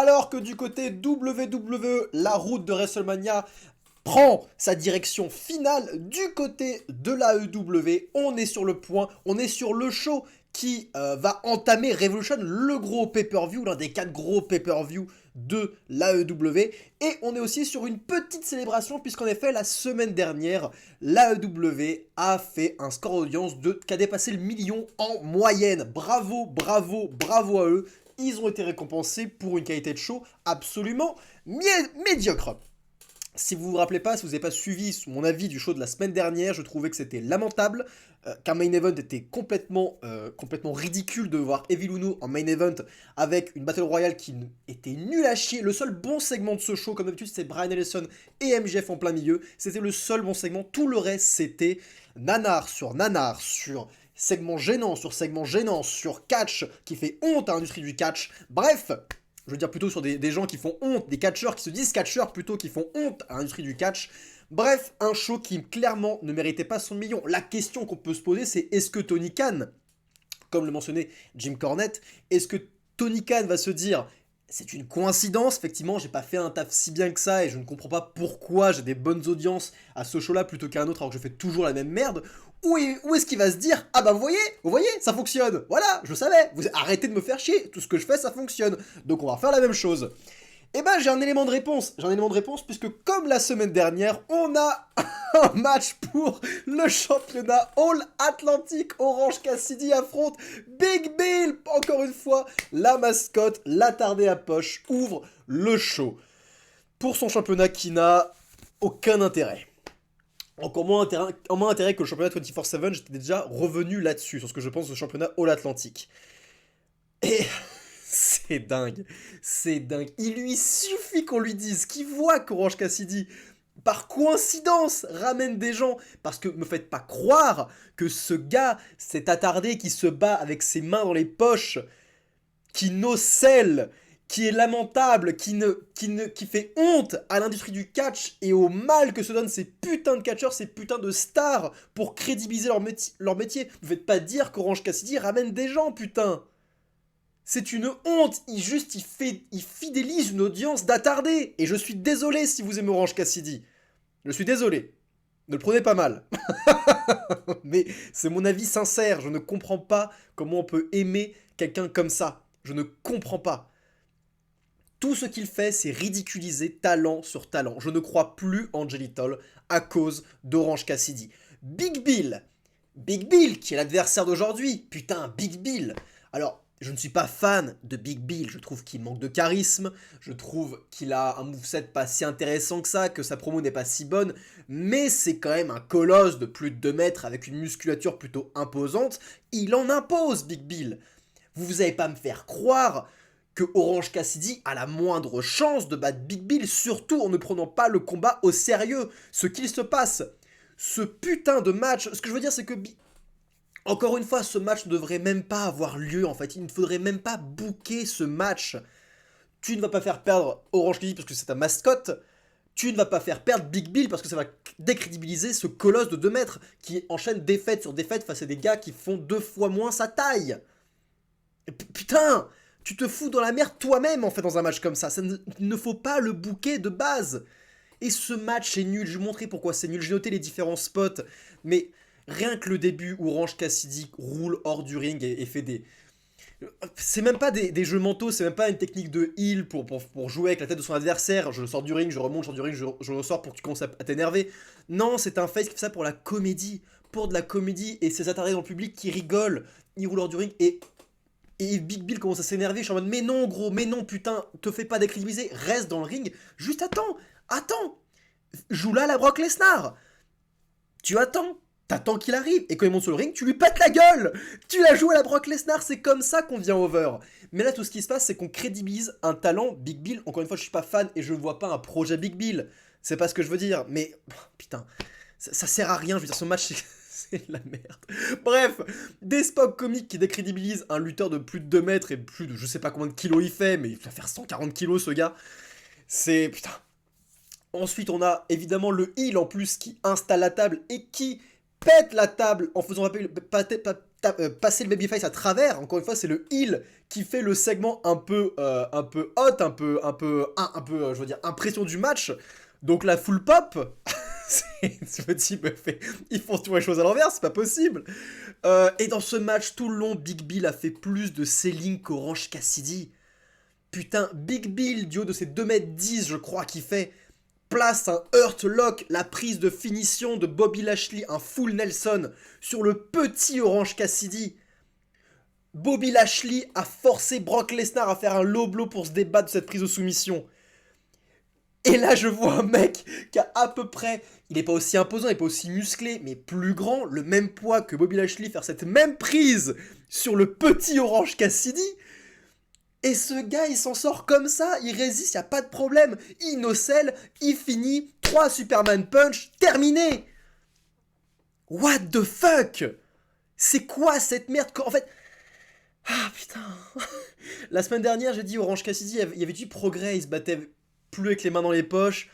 Alors que du côté WWE, la route de WrestleMania prend sa direction finale du côté de l'AEW. On est sur le point, on est sur le show qui va entamer Revolution, le gros pay-per-view, l'un des 4 gros pay-per-view de l'AEW. Et on est aussi sur une petite célébration, puisqu'en effet, la semaine dernière, l'AEW a fait un score d'audience qui a dépassé le million en moyenne. Bravo, bravo, bravo à eux. Ils ont été récompensés pour une qualité de show absolument médiocre. Si vous vous rappelez pas, si vous n'avez pas suivi mon avis du show de la semaine dernière, je trouvais que c'était lamentable, qu'un main event était complètement ridicule de voir Evil Uno en main event avec une Battle Royale qui était nulle à chier. Le seul bon segment de ce show, comme d'habitude, c'est Bryan Ellison et MJF en plein milieu. C'était le seul bon segment. Tout le reste, c'était nanar, sur segment gênant, sur catch qui fait honte à l'industrie du catch. Bref, je veux dire plutôt sur des gens qui font honte, des catcheurs qui se disent catcheurs plutôt, qui font honte à l'industrie du catch. Bref, un show qui clairement ne méritait pas son million. La question qu'on peut se poser, c'est est-ce que Tony Khan, comme le mentionnait Jim Cornette, est-ce que Tony Khan va se dire c'est une coïncidence, effectivement, j'ai pas fait un taf si bien que ça et je ne comprends pas pourquoi j'ai des bonnes audiences à ce show-là plutôt qu'à un autre alors que je fais toujours la même merde. Ou est-ce qu'il va se dire ah bah vous voyez, ça fonctionne, voilà, je savais, vous arrêtez de me faire chier, tout ce que je fais ça fonctionne, donc on va faire la même chose. Et ben j'ai un élément de réponse, puisque comme la semaine dernière, on a un match pour le championnat All Atlantic. Orange Cassidy affronte Big Bill, encore une fois, la mascotte, l'attardé à poche, ouvre le show pour son championnat qui n'a aucun intérêt. Encore moins intérêt que le championnat 24/7, j'étais déjà revenu là-dessus, sur ce que je pense au championnat All Atlantic. Et c'est dingue. Il lui suffit qu'on lui dise qu'il voit qu'Orange Cassidy, par coïncidence, ramène des gens. Parce que me faites pas croire que ce gars, cet attardé qui se bat avec ses mains dans les poches, qui nocelle, qui est lamentable, qui fait honte à l'industrie du catch et au mal que se donnent ces putains de catcheurs, ces putains de stars pour crédibiliser leur métier. Ne faites pas dire qu'Orange Cassidy ramène des gens, putain. C'est une honte, il fidélise une audience d'attardés. Et je suis désolé si vous aimez Orange Cassidy. Je suis désolé. Ne le prenez pas mal. Mais c'est mon avis sincère, je ne comprends pas comment on peut aimer quelqu'un comme ça. Je ne comprends pas. Tout ce qu'il fait, c'est ridiculiser talent sur talent. Je ne crois plus en Jelly Toll à cause d'Orange Cassidy. Big Bill, qui est l'adversaire d'aujourd'hui. Putain, Big Bill. Alors, je ne suis pas fan de Big Bill, je trouve qu'il manque de charisme, je trouve qu'il a un moveset pas si intéressant que ça, que sa promo n'est pas si bonne, mais c'est quand même un colosse de plus de 2 mètres avec une musculature plutôt imposante, il en impose Big Bill. Vous n'allez pas me faire croire que Orange Cassidy a la moindre chance de battre Big Bill, surtout en ne prenant pas le combat au sérieux. Ce qu'il se passe, ce putain de match, ce que je veux dire c'est que encore une fois, ce match ne devrait même pas avoir lieu, en fait. Il ne faudrait même pas booker ce match. Tu ne vas pas faire perdre Orange Cassidy parce que c'est ta mascotte. Tu ne vas pas faire perdre Big Bill parce que ça va décrédibiliser ce colosse de 2 mètres qui enchaîne défaite sur défaite face à des gars qui font 2 fois moins sa taille. Et putain, tu te fous dans la merde toi-même, en fait, dans un match comme ça. Il ne faut pas le booker de base. Et ce match est nul. Je vais vous montrer pourquoi c'est nul. J'ai noté les différents spots, mais rien que le début où Orange Cassidy roule hors du ring et fait des... C'est même pas des jeux mentaux, c'est même pas une technique de heal pour jouer avec la tête de son adversaire. Je sors du ring, je remonte, je sors du ring, je ressors pour que tu commences à t'énerver. Non, c'est un face qui fait ça pour la comédie. Pour de la comédie. Et c'est attardés dans le public qui rigolent. Il roule hors du ring et Big Bill commence à s'énerver. Je suis en mode mais non gros, mais non putain, te fais pas décrédibiliser. Reste dans le ring. Juste attends. Joue là la Brock Lesnar. Tu t'attends qu'il arrive, et quand il monte sur le ring, tu lui pètes la gueule. Tu l'as joué à la Brock Lesnar, c'est comme ça qu'on vient over. Mais là, tout ce qui se passe, c'est qu'on crédibilise un talent Big Bill. Encore une fois, je suis pas fan et je ne vois pas un projet Big Bill. C'est pas ce que je veux dire, mais putain, ça sert à rien. Je veux dire, ce match, c'est de la merde. Bref, des spots comiques qui décrédibilisent un lutteur de plus de 2 mètres et plus de je sais pas combien de kilos il fait, mais il va faire 140 kilos ce gars. C'est putain. Ensuite, on a évidemment le heel en plus qui installe la table et qui pète la table en faisant passer le babyface à travers. Encore une fois, c'est le heel qui fait le segment un peu hot, je veux dire, impression du match. Donc la full pop, ce petit me fait, ils font toujours les choses à l'envers, c'est pas possible. Et dans ce match, tout le long, Big Bill a fait plus de selling qu'Orange Cassidy. Putain, Big Bill, du haut de ses 2,10 m, je crois qu'il fait, place un Hurt Lock, la prise de finition de Bobby Lashley, un full Nelson, sur le petit Orange Cassidy. Bobby Lashley a forcé Brock Lesnar à faire un low blow pour se débattre de cette prise de soumission. Et là, je vois un mec qui a à peu près... Il n'est pas aussi imposant, il n'est pas aussi musclé, mais plus grand, le même poids que Bobby Lashley, faire cette même prise sur le petit Orange Cassidy. Et ce gars, il s'en sort comme ça, il résiste, il n'y a pas de problème. Il nocelle, il finit, 3 Superman Punch, terminé. What the fuck? C'est quoi cette merde? En fait... Ah putain. La semaine dernière, j'ai dit Orange Cassidy, il y avait du progrès, il se battait plus avec les mains dans les poches.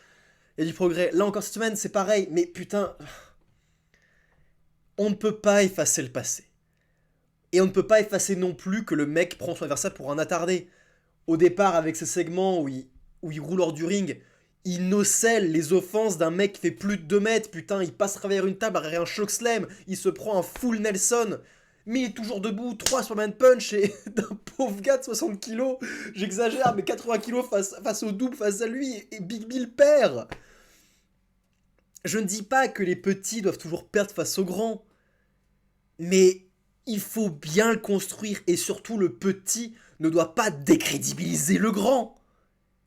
Il y a du progrès. Là encore cette semaine, c'est pareil. Mais putain, on ne peut pas effacer le passé. Et on ne peut pas effacer non plus que le mec prend son adversaire pour un attardé. Au départ, avec ce segment où il roule hors du ring, il nocelle les offenses d'un mec qui fait plus de 2 mètres. Putain, il passe à travers une table avec un chokeslam. Il se prend un full Nelson. Mais il est toujours debout, 3 Superman Punch et d'un pauvre gars de 60 kilos. J'exagère, mais 80 kilos face au double face à lui. Et Big Bill perd. Je ne dis pas que les petits doivent toujours perdre face aux grands. Mais il faut bien le construire. Et surtout, le petit ne doit pas décrédibiliser le grand.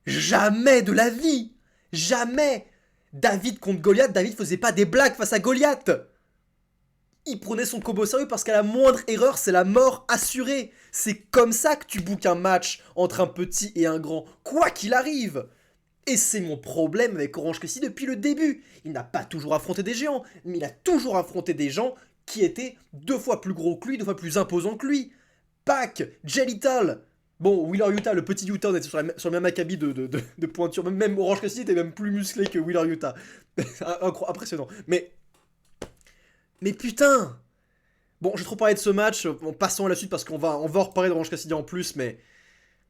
Jamais de la vie. Jamais. David contre Goliath, David faisait pas des blagues face à Goliath. Il prenait son combo au sérieux parce qu'à la moindre erreur, c'est la mort assurée. C'est comme ça que tu bookes un match entre un petit et un grand, quoi qu'il arrive. Et c'est mon problème avec Orange Cassidy depuis le début. Il n'a pas toujours affronté des géants, mais il a toujours affronté des gens qui étaient 2 fois plus gros que lui, 2 fois plus imposants que lui. Pac, Jay Lethal. Bon, Wheeler Yuta, le petit Yuta, on était sur le même acabit de pointure. Même Orange Cassidy était même plus musclé que Wheeler Yuta. Impressionnant. Mais putain! Bon, j'ai trop parlé de ce match, passons à la suite parce qu'on va en reparler d'Orange Cassidy en plus, mais...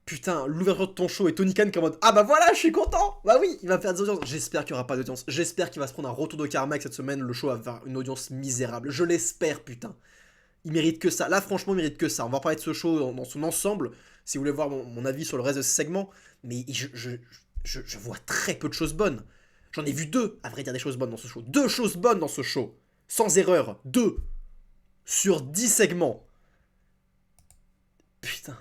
Putain, l'ouverture de ton show et Tony Khan qui est en mode ah bah voilà, je suis content. Bah oui, il va faire des audiences. J'espère qu'il n'y aura pas d'audience. J'espère qu'il va se prendre un retour de karma et que cette semaine, le show va faire une audience misérable. Je l'espère, putain. Il mérite que ça. Là, franchement, il mérite que ça. On va reparler de ce show dans son ensemble, si vous voulez voir mon avis sur le reste de ce segment. Mais je vois très peu de choses bonnes. J'en ai vu 2, à vrai dire, des choses bonnes dans ce show. 2 choses bonnes dans ce show. Sans erreur. 2. Sur 10 segments. Putain.